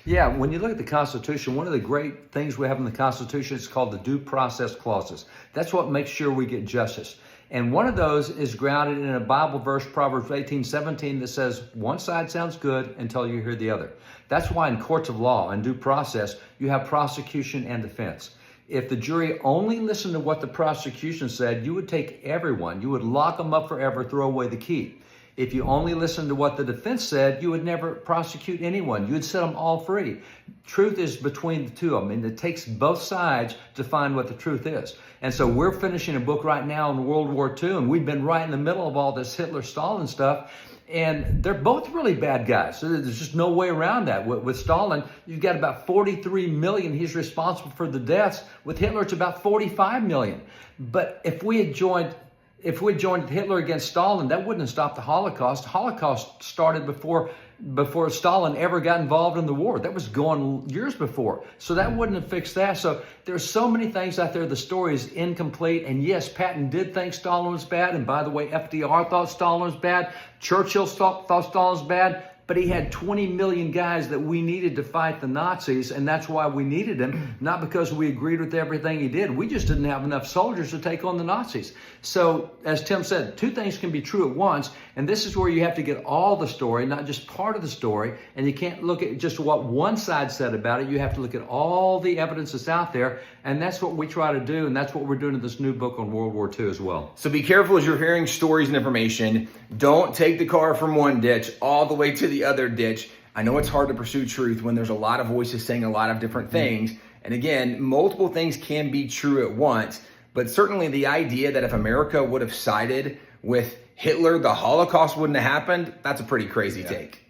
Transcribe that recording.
Yeah, when you look at the Constitution, one of the great things we have in the Constitution is called the due process clauses. That's what makes sure we get justice. And one of those is grounded in a Bible verse, Proverbs 18:17, that says, one side sounds good until you hear the other. That's why in courts of law and due process, you have prosecution and defense. If the jury only listened to what the prosecution said, you would take everyone, you would lock them up forever, throw away the key. If you only listened to what the defense said, you would never prosecute anyone. You would set them all free. Truth is between the two of them, and it takes both sides to find what the truth is. And so we're finishing a book right now on World War II, and we've been right in the middle of all this Hitler-Stalin stuff, and they're both really bad guys. So there's just no way around that. With Stalin, you've got about 43 million. He's responsible for the deaths. With Hitler, it's about 45 million. But if we had joined Hitler against Stalin, that wouldn't have stopped the Holocaust. The Holocaust started before Stalin ever got involved in the war. That was going years before. So that wouldn't have fixed that. So there's so many things out there. The story is incomplete. And yes, Patton did think Stalin was bad. And by the way, FDR thought Stalin was bad. Churchill thought Stalin was bad. But he had 20 million guys that we needed to fight the Nazis, and that's why we needed him, not because we agreed with everything he did. We just didn't have enough soldiers to take on the Nazis. So, as Tim said, two things can be true at once, and this is where you have to get all the story, not just part of the story, and you can't look at just what one side said about it. You have to look at all the evidence that's out there, and that's what we try to do, and that's what we're doing in this new book on World War II as well. So be careful as you're hearing stories and information. Don't take the car from one ditch all the way to the other ditch. I know it's hard to pursue truth when there's a lot of voices saying a lot of different things. And again, multiple things can be true at once, but certainly the idea that if America would have sided with Hitler, the Holocaust wouldn't have happened, that's a pretty crazy take.